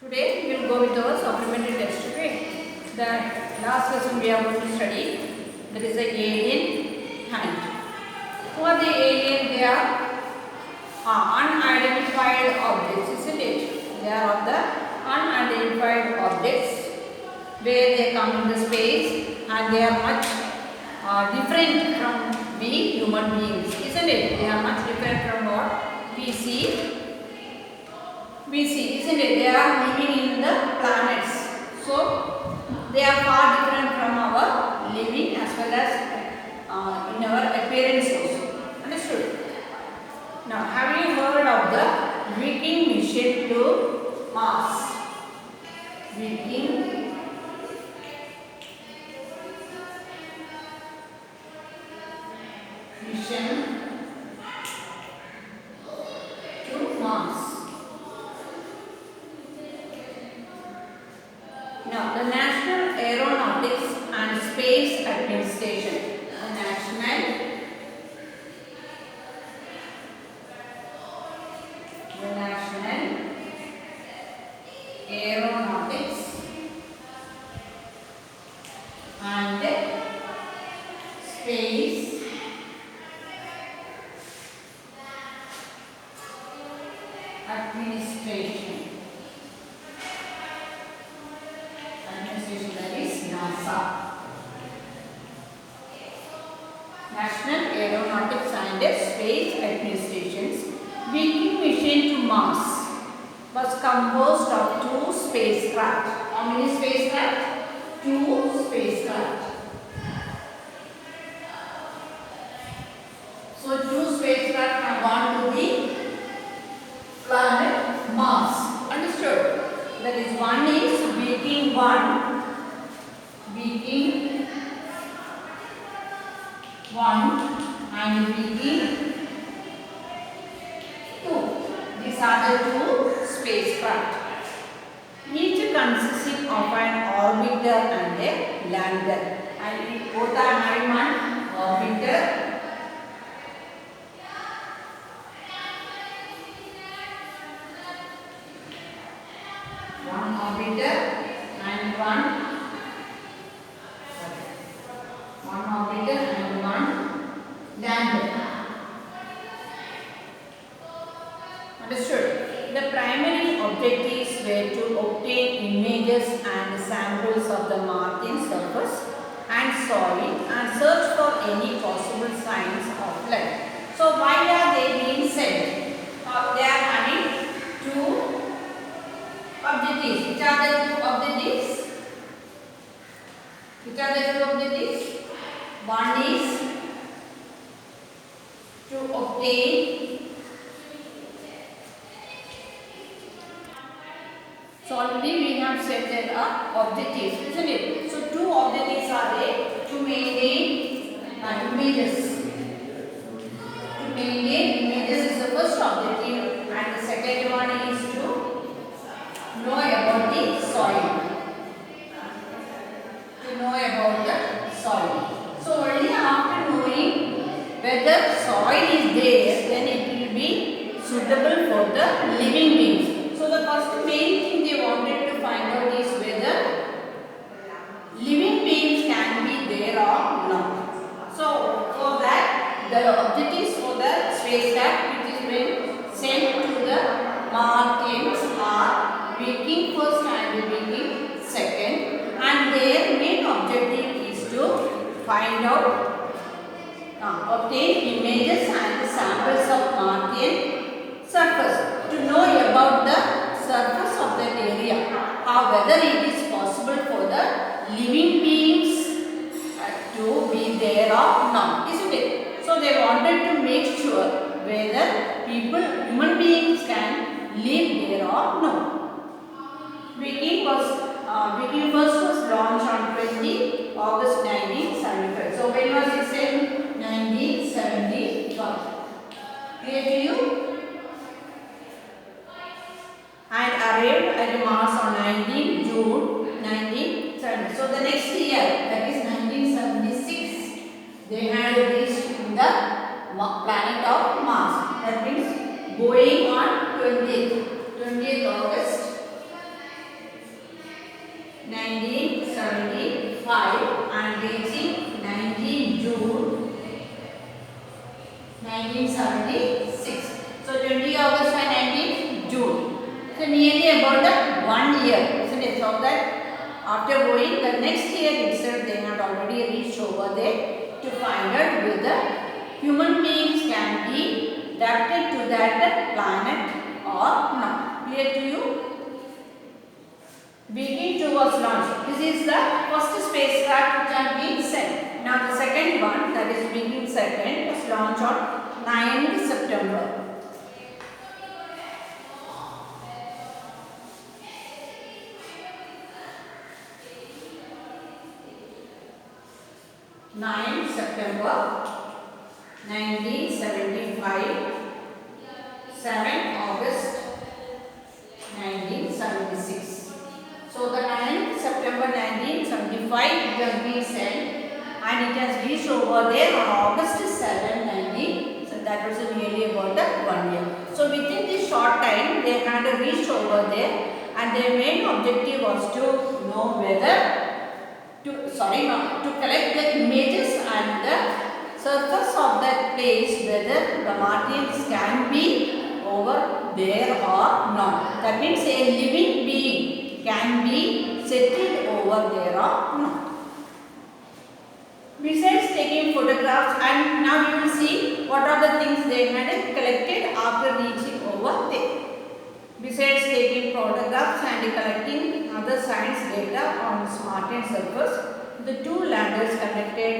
Today we will go with our supplementary test. Okay. The last lesson we are going to study, that is the alien hand. Who are the alien? They are unidentified objects, isn't it? They are of the unidentified objects where they come in the space and they are much different from we human beings, isn't it? They are much different from what we see, isn't it? They are living in the planets. So, they are far different from our living as well as in our appearance also. Understood? Now, have you heard of the Viking mission to Mars? Viking mission to Mars. Now, the National Aeronautics and Space Administration, the National Aeronautics and Space Administration. That is NASA. National Aeronautics and Space Administration's Viking mission to Mars was composed of two spacecraft. How many spacecraft? Two spacecraft. So two spacecraft have gone to the planet Mars. Understood? That is, one is Viking 1, Viking 1 and Viking 2. These are the two spacecraft. Each consisting of an orbiter and a lander. And both are having one orbiter and one orbiter and one lander. Understood? The primary objectives were to obtain images and samples of the Martian surface and soil and search for any possible signs of life. So why are they being sent? They are having two objectives. Which are the two objectives? Which are the two objectives? One is to obtain. So already we have said there are objectives, isn't it? So two objectives are there: to maintain images. To maintain images is the first objective, and the second one is to know about the soil. To know about the soil. So only after knowing whether soil is there, then it will be suitable for the living beings. So the first main thing they wanted to find out is whether living beings can be there or not. So for that, the objectives for the spacecraft which is being sent to the Martians are Viking first and Viking second, and their main objective is to find out, obtain images and samples of Martian surface, to know about the surface of that area, whether it is possible for the living beings to be there or not, isn't it? So they wanted to make sure whether human beings can live there or no. Viking first was launched on 20 August 1975. So when was it in 1971? Clear to you? And arrived at Mars on 19 June 1970. So the next year, that is 1976, they had reached in the planet of Mars. That means going on 20th August 1975 and reaching 19 June 1976. So 20 August and 19 June. So nearly about the 1 year, isn't it? So that after going the next year itself, they had already reached over there to find out whether human beings can be adapted to that planet or not. Clear to you? Begin was launched. This is the first spacecraft which has been sent. Now the second one, that is Begin second, was launched on 9th September. September 1975, 7th August 1976. So the 9th September 1975 it has been sent and it has reached over there on August 7, 19. So that was nearly about 1 year. So within this short time they had reached over there and their main objective was to know whether to collect the images and the surface of that place whether the Martians can be over there or not. That means a living being can be settled over there or not. Besides taking photographs, and now you will see what are the things they had collected after reaching over there. Besides taking photographs and collecting other science data on Martian surface, the two landers conducted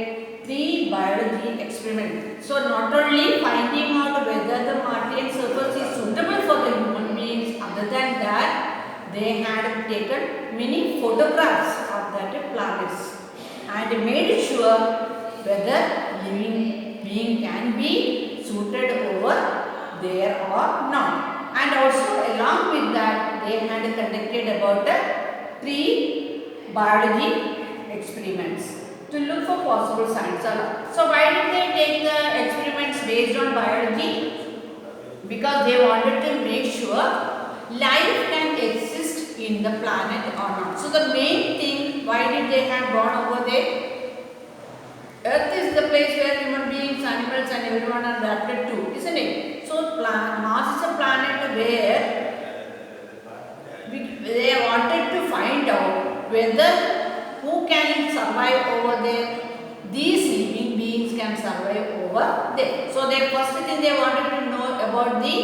3 biology experiments. So not only finding out whether the Martian surface is suitable for the human beings, other than that, they had taken many photographs of that planets and made sure whether living being can be suited over there or not. And also along with that they had conducted about 3 biology experiments to look for possible signs. So why did they take the experiments based on biology? Because they wanted to make sure life can exist in the planet or not. So the main thing, why did they have gone over there? Earth is the place where human beings, animals and everyone are adapted to, isn't it? So Mars is a planet where they wanted to find out whether who can survive over there. These living beings can survive over there. So the first thing they wanted to know about the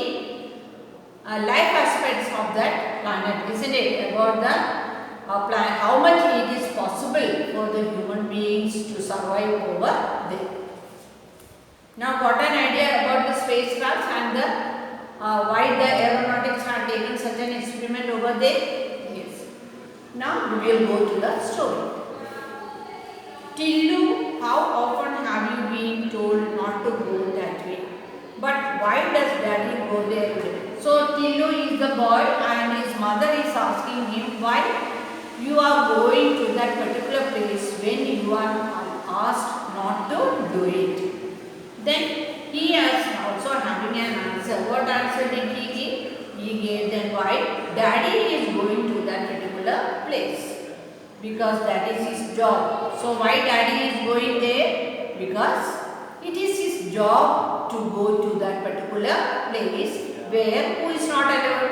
life aspects of that planet, isn't it? About the planet, how much it is possible for the human beings to survive over there. Now got an idea about the spacecraft and the why the aeronautics had taken such an experiment over there? Yes. Now we will go to the story. Tillu, how often have you been told not to go that way? But why does daddy go there? So Tillu is the boy and his mother is asking him why you are going to that particular place when you are asked not to do it. Then he is also having an answer. What answer did he give? He gave them why daddy is going to that particular place. Because that is his job. So why daddy is going there? Because it is his job to go to that particular place where who is not allowed?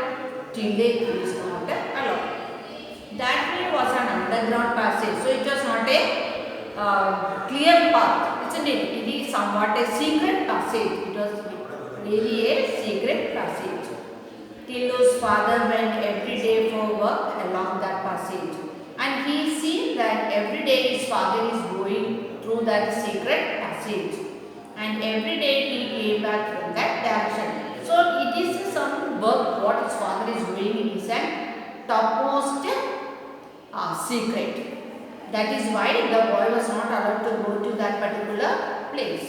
Tilde is not allowed. That way was an underground passage. So it was not a clear path, isn't it? It is somewhat a secret passage. It was really a secret passage. Tillu's father went every day for work along that passage. And he seen that every day his father is going through that secret passage. And every day he came back from that direction. So it is some work what his father is doing. It is a topmost secret. That is why the boy was not allowed to go to that particular place.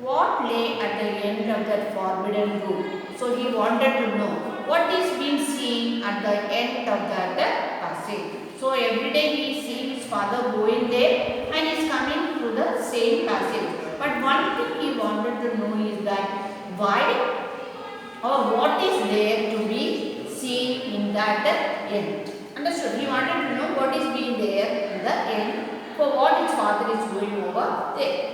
What lay at the end of that forbidden room? So he wanted to know what is being seen at the end of that passage. So every day he sees his father going there and is coming through the same passage. But one thing he wanted to know is that why or what is there to be seen in that end. Understood? He wanted to know what what is being there in the end, for what his father is going over there.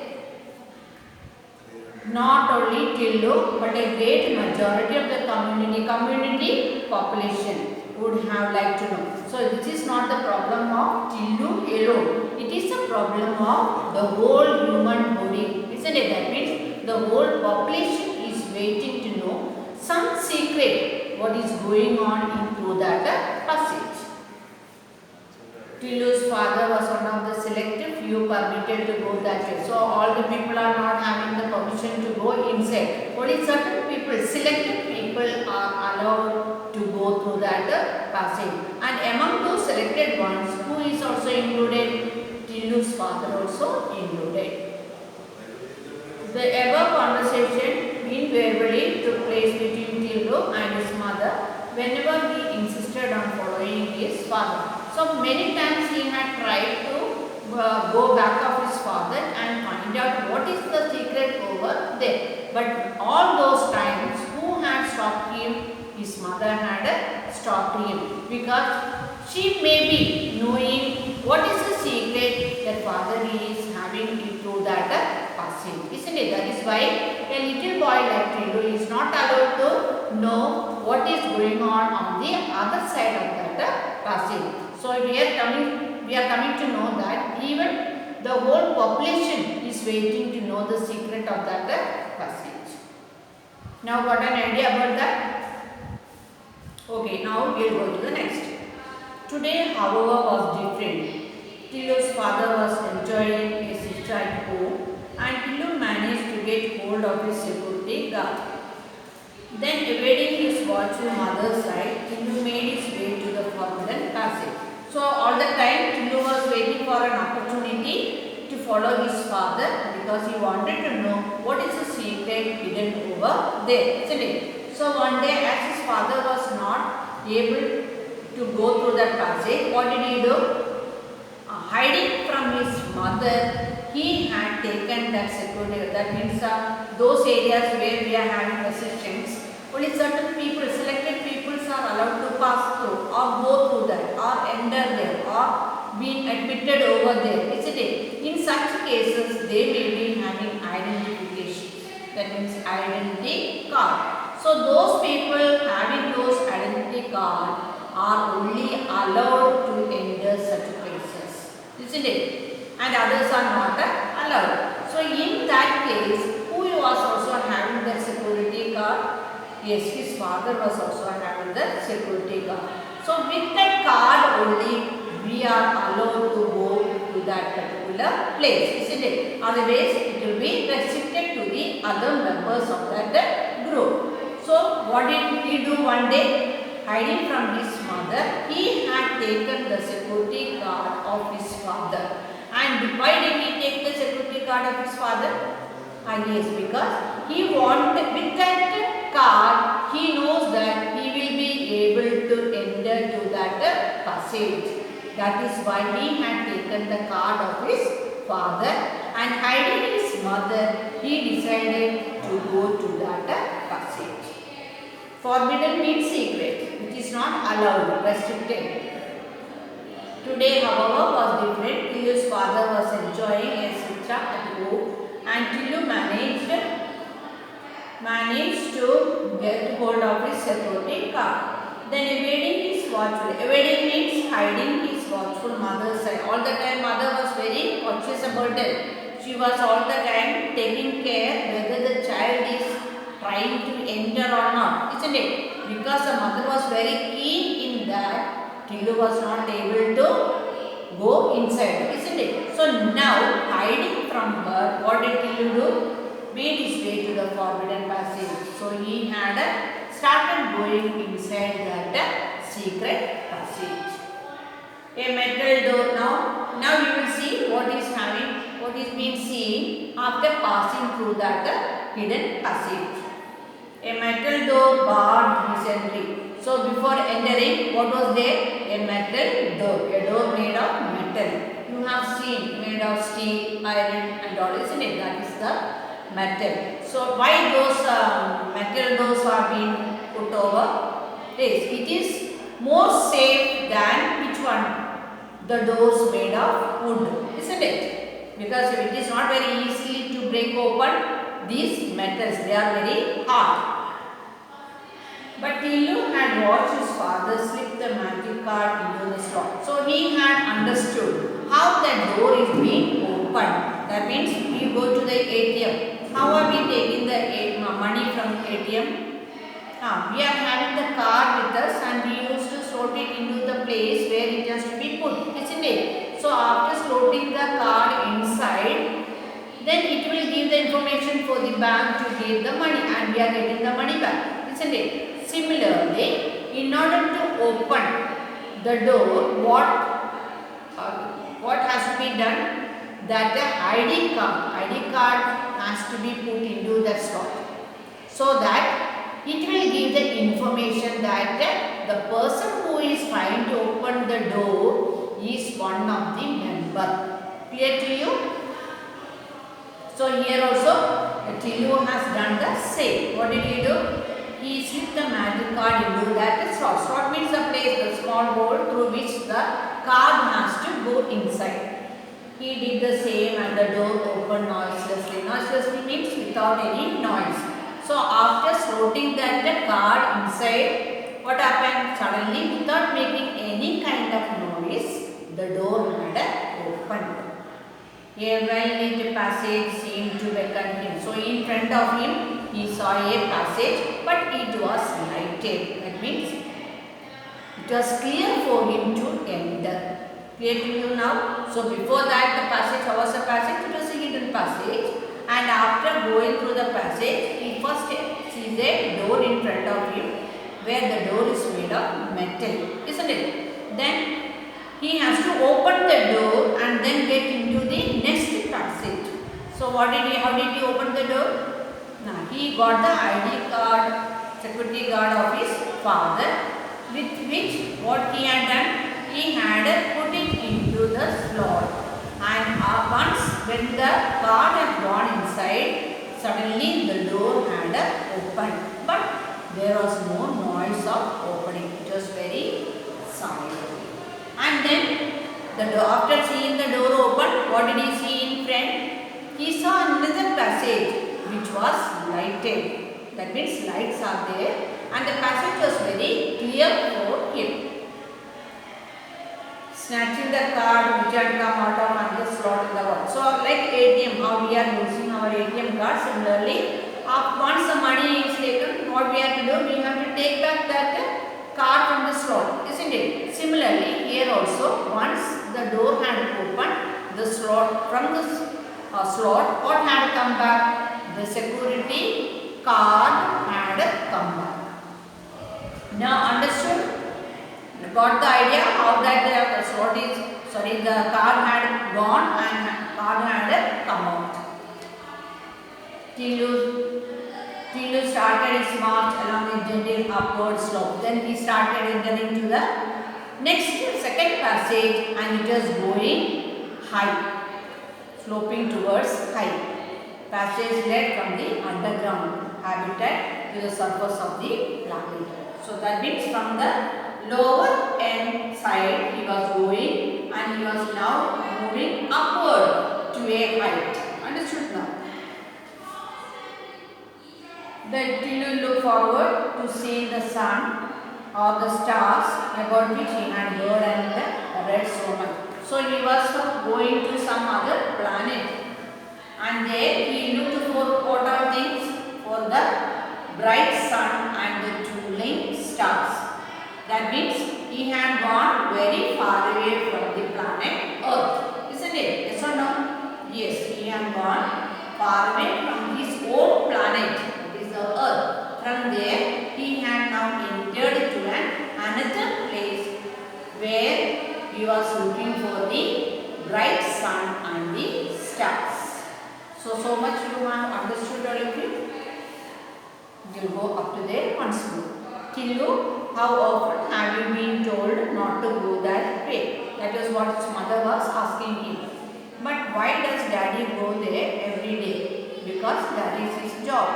Not only Tillu, but a great majority of the community population would have liked to know. So this is not the problem of Tillu alone. It is a problem of the whole human body. Isn't it? That means the whole population is waiting to know some secret what is going on into that passage. Tillu's father was one of the selective few permitted to go that way. So all the people are not having the permission to go inside. Only certain people, selected people are allowed to go through that passage. And among those selected ones, who is also included? Tillu's father also included. The above conversation invariably took place between Tillu and his mother whenever he insisted on following his father. So many times he had tried to go back of his father and find out what is the secret over there. But all those times, who had stopped him? His mother had stopped him, because she may be knowing what is the secret that father is having into that passage. Isn't it? That is why a little boy like Tillu is not allowed to know what is going on the other side of that passage. So we are coming to know that even the whole population is waiting to know the secret of that passage. Now got an idea about that? Okay, now we will go to the next. Today, however, was different. Tillu's father was enjoying a siesta at home, and Tillu managed to get hold of his security guard. Then, evading his watchful mother's side, Tillu made his way to the forbidden passage. So all the time Tillu was waiting for an opportunity to follow his father, because he wanted to know what is the secret hidden over there, isn't it? So one day, as his father was not able to go through that passage, what did he do? Hiding from his mother, he had taken that security. That means those areas where we are having resistance, only certain people, selected peoples are allowed to pass through or go through that or enter there or be admitted over there, isn't it? In such cases, they may be having identification. That means identity card. So those people having those identity card are only allowed to enter such places, isn't it? And others are not allowed. So in that case, who was also having the security card? Yes, his father was also having the security card. So with that card only, we are allowed to go to that particular place, isn't it? Otherwise, it will be restricted to the other members of that group. So what did he do one day? Hiding from his mother, he had taken the security card of his father. And why did he take the security card of his father? Yes, because he wanted, with that card, he knows that he will be able to enter to that passage. That is why he had taken the card of his father, and hiding his mother, he decided to go to that passage. Forbidden means secret, which is not allowed, restricted. Today, however, was different. Tillu's father was enjoying a siesta at home, and Tillu managed to get hold of his security card. Then evading his watchful. Evading means hiding his watchful mother's side. All the time mother was very cautious about it. She was all the time taking care whether the child is trying to enter or not, isn't it? Because the mother was very keen in that, Tillu was not able to go inside, isn't it? So now, hiding from her, what did Tillu do? Made his way to the forbidden passage. So he had started going inside that secret passage. A metal door. Now you will see what is being seen after passing through that hidden passage. A metal door barred his entry. So before entering, what was there? A metal door. A door made of metal. You have seen made of steel, iron and all, isn't it? That is the metal. So why those metal doors are being put over? It is more safe than which one? the doors made of wood, isn't it? Because it is not very easy to break open these metals, they are very hard. But Tilu had watched his father slip the magic card into the slot. So he had understood how the door is being opened. That means we go to the ATM. How are we taking the money from ATM? We are having the card with us and we used to slot it into the place where it has to be put, isn't it? So after slotting the card inside, then it will give the information for the bank to give the money and we are getting the money back, isn't it? Similarly, in order to open the door, what has to be done? That the ID card has to be put into the slot, so that it will give the information that the person who is trying to open the door is one of the member. Clear to you? So here also Tilu has done the same. What did he do? He slipped the magic card into that slot. Slot means the place, the small hole through which the card has to go inside. He did the same and the door opened noiselessly. Noiselessly means without any noise. So after slotting that card inside, what happened? Suddenly, without making any kind of noise, the door had opened. A well-lit passage seemed to beckon him. So in front of him, he saw a passage, but it was lighted. That means it was clear for him to enter. Clear to you now? So before that, the passage was a passage. It was a hidden passage. And after going through the passage, he first sees a door in front of him, where the door is made of metal, isn't it? Then he has to open the door and then get into the next passage. So how did he open the door? Now he got the ID card, security guard of his father, with which what he had done? He had put it into the slot, and once when the card had gone inside, suddenly the door had opened, but there was no noise of opening. It was very silent. And then after seeing the door open, what did he see in front? He saw another passage which was lighted. That means lights are there, and the passage was very clear for him. Snatching the card which had come out of another slot in the wall. So like ATM, how we are using our ATM card, similarly, once the money is taken, what we have to do? We have to take back that card from the slot, isn't it? Similarly, here also, once the door had opened, the slot from the slot, what had come back? The security card had come back. Now understood? Got the idea how that the slot is, the card had gone and card had come out. Tilu started his march along a gentle upward slope. Then he started entering to the second passage, and it was going high, sloping towards high. Passage led from the underground habitat to the surface of the planet. So that means from the lower end side he was going, and he was now moving upward to a height. Understood now? Then Tilu looked forward to see the sun or the stars about which he had heard and read so much. So he was going to some other planet, and there he looked for what are things? For the bright sun and the twinkling stars. That means he had gone very far away from the planet Earth, isn't it? Yes or no? Yes, he had gone far away from his own planet, that is the Earth. From there, he had now entered to another place where he was looking for the bright sun and the stars. So much you have understood all of it? You will go up to there once more. Tilu, how often have you been told not to go that way? That is what his mother was asking him. But why does daddy go there every day? Because that is his job.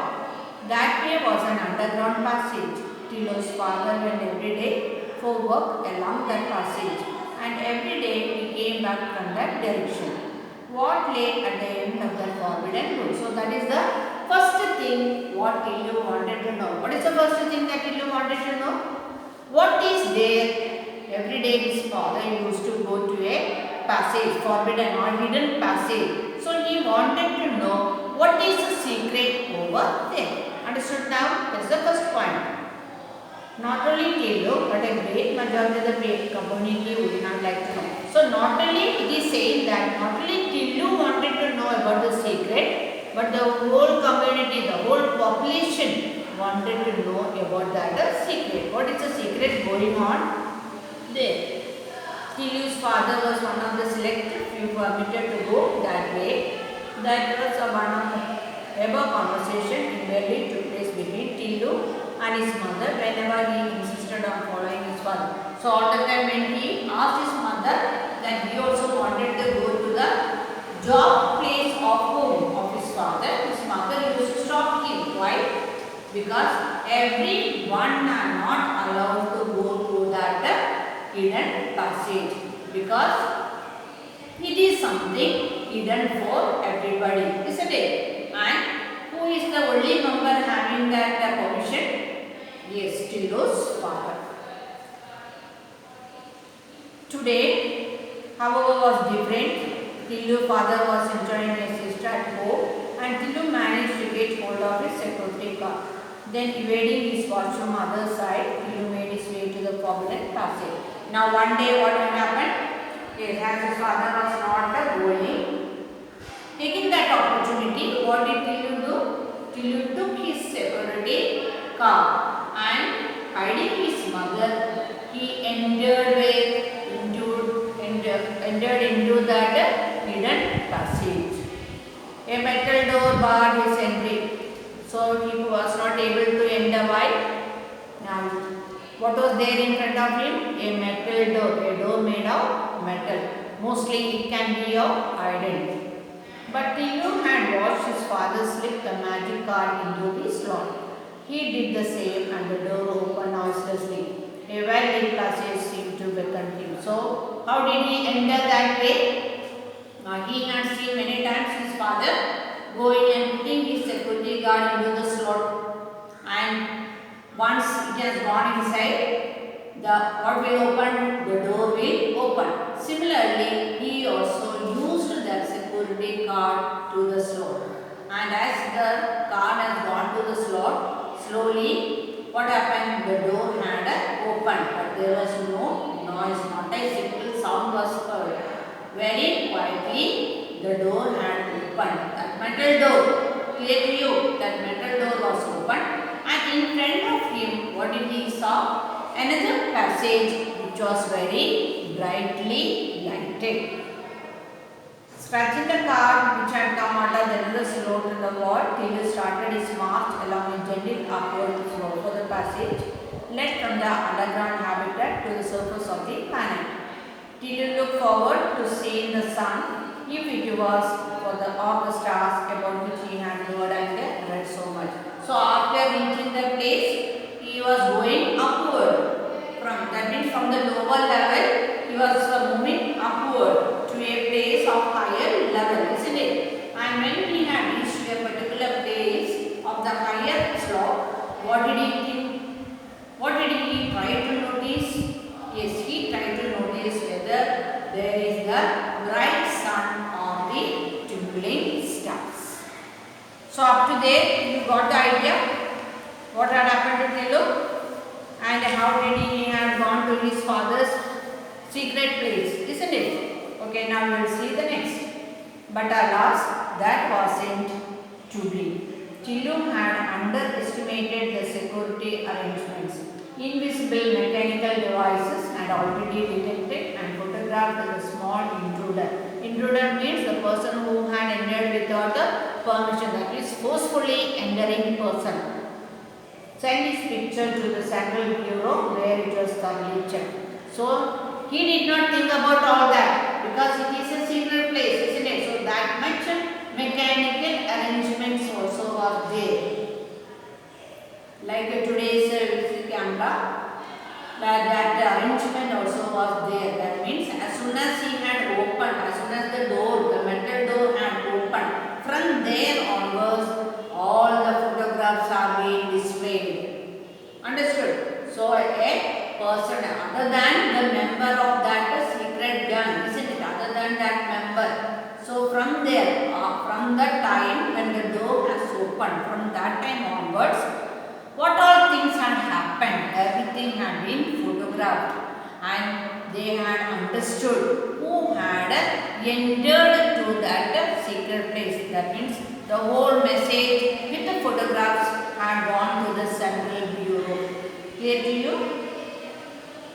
That way was an underground passage. Tilu's father went every day for work along that passage. And every day he back from that direction. What lay at the end of the forbidden road? So that is the first thing what Tillu wanted to know. What is the first thing that Tillu wanted to know? What is there? Every day his father used to go to a passage, forbidden or hidden passage. So he wanted to know what is the secret over there. Understood now? That's the first point. Not only Tillu, but a great majority of the community would not like to know. So not only it is saying that not only Tillu wanted to know about the secret, but the whole community, the whole population wanted to know about that secret. What is the secret going on there? Tillu's father was one of the select few permitted to go that way. That was one of the ever conversation in Delhi took place between Tillu and his mother whenever he insisted on following his father. So all the time when he asked his mother that he also wanted to go to the job place of home of his father, his mother used to stop him. Why? Because everyone are not allowed to go to that hidden passage, because it is something hidden for everybody, isn't it? And who is the only member having that permission? Yes, Tillu's father. Today, however, was different. Tillu's father was enjoying his sister at home, and Tillu managed to get hold of his security card. Then, evading his watch from other side, Tillu made his way to the forbidden passage. Now, one day, what had happened? Yes, as his father was not going, taking that opportunity, what did Tillu do? Tillu took his security car and hiding his mother, he entered into that hidden passage. A metal door barred his entry, so he was not able to enter. Why? Now, what was there in front of him? A metal door, a door made of metal. Mostly it can be of iron. But Tillu had watched his father slip the magic card into the slot. He did the same and the door opened noiselessly. A well-lit passage seemed to beckon him. So, how did he enter that way? Now, he had seen many times his father going and putting his security guard into the slot. And once it has gone inside, what will open? The door will open. Similarly, he also used that security card to the slot. And as the card has gone to the slot, slowly, what happened? The door had opened, but there was no noise, not a single sound was heard. Very quietly, the door had opened. That metal door, clear to you, that metal door was opened. And in front of him, what did he saw? Another passage which was very brightly lighted. Scratching the card which had come out of another slot in the wall, Tillu started his march along a gentle upward floor for the passage led from the underground habitat to the surface of the planet. Tillu looked forward to seeing the sun, if it was for the of the stars about which he had heard and read so much. So after reaching the place, he was going upward. That means from the lower level, he was moving upward to a place of higher level, isn't it? And when he had reached a particular place of the higher slope, what did he think? What did he try to notice? Yes, he tried to notice whether there is the bright sun or the twinkling stars. So up to there, you got the idea what had happened to Tillu and how did he have gone to his father's secret place, isn't it? Okay, now we will see the next. But alas, that wasn't to be. Tillu had underestimated the security arrangements. Invisible mechanical devices had already detected and photographed the small intruder. Intruder means the person who had entered without the permission, that is forcefully entering person. Send his picture to the Central Bureau where it was thoroughly checked. So, he did not think about all that because it is a secret place, isn't it? So, that much mechanical arrangements also are there. Like today's camera, that arrangement also was there. That means as soon as he had opened understood who had entered to that secret place. That means the whole message with the photographs had gone to the central bureau. Clear to you?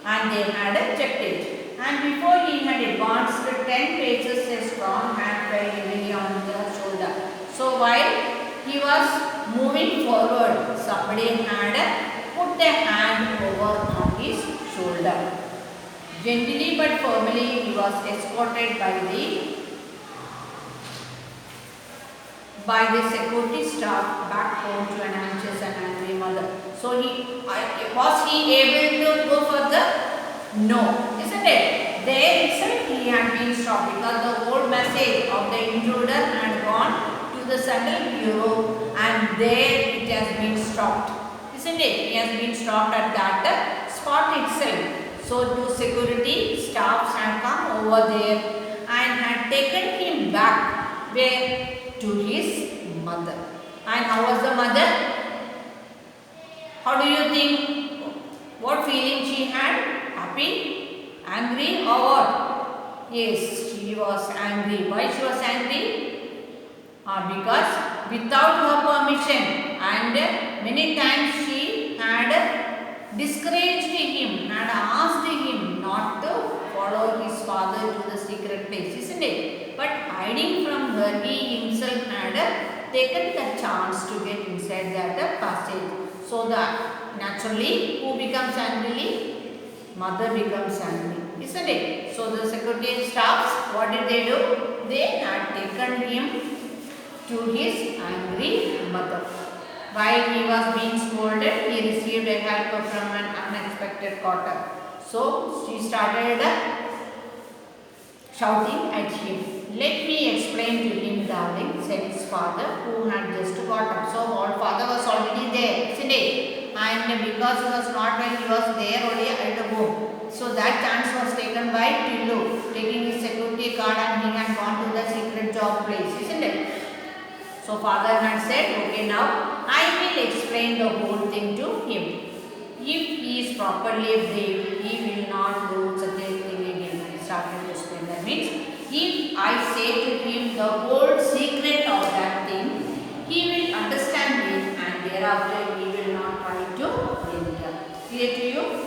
And they had checked it. And before he had advanced 10 paces, a strong hand fell heavily on the shoulder. So while he was moving forward, somebody had put a hand over on his shoulder. Gently but firmly, he was escorted by the security staff back home to an anxious and angry mother. So was he able to go further? No, isn't it? There itself he had been stopped because the whole message of the intruder had gone to the central bureau, and there it has been stopped. Isn't it? He has been stopped at that spot itself. So two security staffs had come over there and had taken him back where? To his mother. And how was the mother? How do you think? What feeling she had? Happy? Angry or what? Yes, she was angry. Why she was angry? Because without her permission, and many times she had discouraged him, had asked him not to follow his father to the secret place, isn't it? But hiding from her, he himself had taken the chance to get inside that passage. So that naturally, who becomes angry? Mother becomes angry, isn't it? So the security staffs, what did they do? They had taken him to his angry mother. While he was being scolded, he received a help from an unexpected quarter. So she started shouting at him. Let me explain to him, darling, said his father, who had just got up. So our father was already there, isn't it? And because he was not well, he was there only at home. So that chance was taken by Tillu, taking his security card, and he had gone to the secret job place, isn't it? So father had said, okay, now I will explain the whole thing to him. If he is properly brave, he will not do such a thing again. He started to explain. That means, if I say to him the whole secret of that thing, he will understand it, and thereafter he will not try to enter. Clear to you?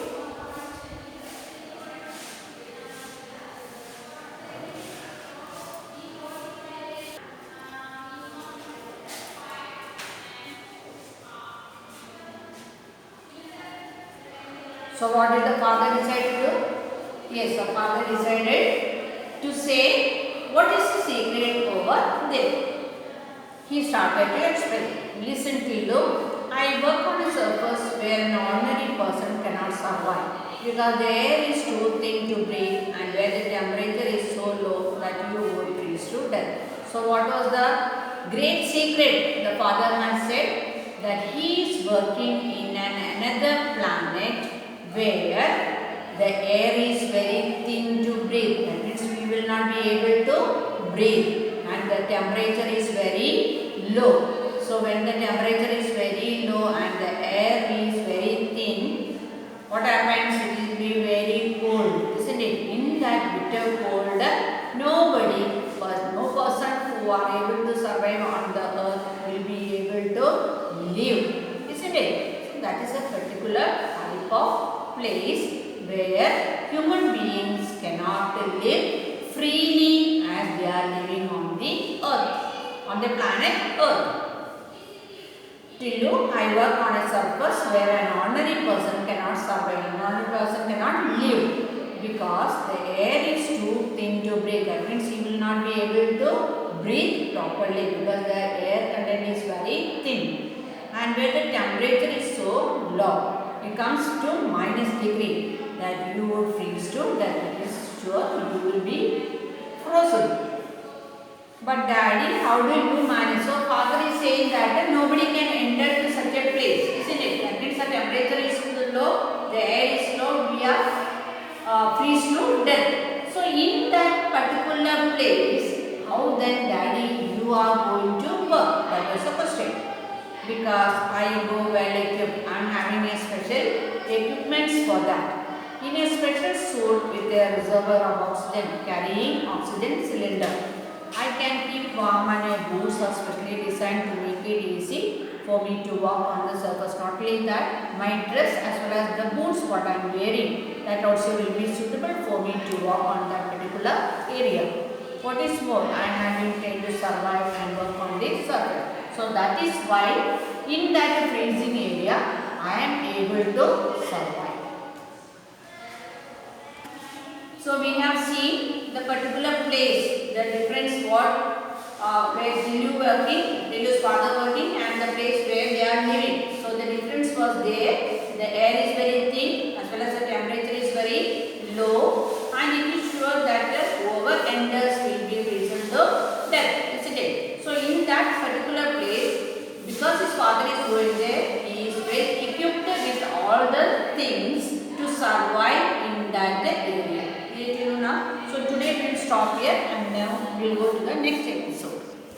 So what did the father decide to do? Yes, the father decided to say what is the secret over there. He started to explain. Listen Tillu, I work on a surface where an ordinary person cannot survive because the air is too thin to breathe and where the temperature is so low that you would freeze to death. So what was the great secret? The father has said that he is working in another planet where the air is very thin to breathe. That means we will not be able to breathe, and the temperature is very low. So when the temperature is very low and the air is very thin, what happens? It will be very cold, isn't it? In that bitter cold, no person who are able to survive on the earth will be able to live, isn't it? So that is a particular type of place where human beings cannot live freely as they are living on the earth, on the planet earth. Tillu, I work on a surface where an ordinary person cannot survive, an ordinary person cannot live because the air is too thin to breathe. That means he will not be able to breathe properly because the air content is very thin, and where the temperature is so low. It comes to -degree that you would freeze to death. It is sure you will be frozen. But daddy, how do you manage? So father is saying that nobody can enter to such a place, isn't it? That means the temperature is low, the air is low, we are freeze to death. So in that particular place, how then daddy you are going to work? That was the question. Because I go well equipped, I am having a special equipments for that. in a special suit with a reservoir of oxygen carrying oxygen cylinder. I can keep warm and my boots are specially designed to make it easy for me to walk on the surface. Not only that, my dress as well as the boots what I am wearing, that also will be suitable for me to walk on that particular area. What is more, I am having trained to survive and work on the surface. So that is why in that freezing area I am able to survive. So we have seen the particular place, the difference where Dillu working, Dillu's father working, and the place where they are living. So the difference was there. The air is very thin as well as the temperature is very low, and it is sure that the over-enders will be reason to death, isn't it? So in that particular place, because his father is going there, he is well equipped with all the things to survive in that area. Now, so today we will stop here and now we will go to the next episode.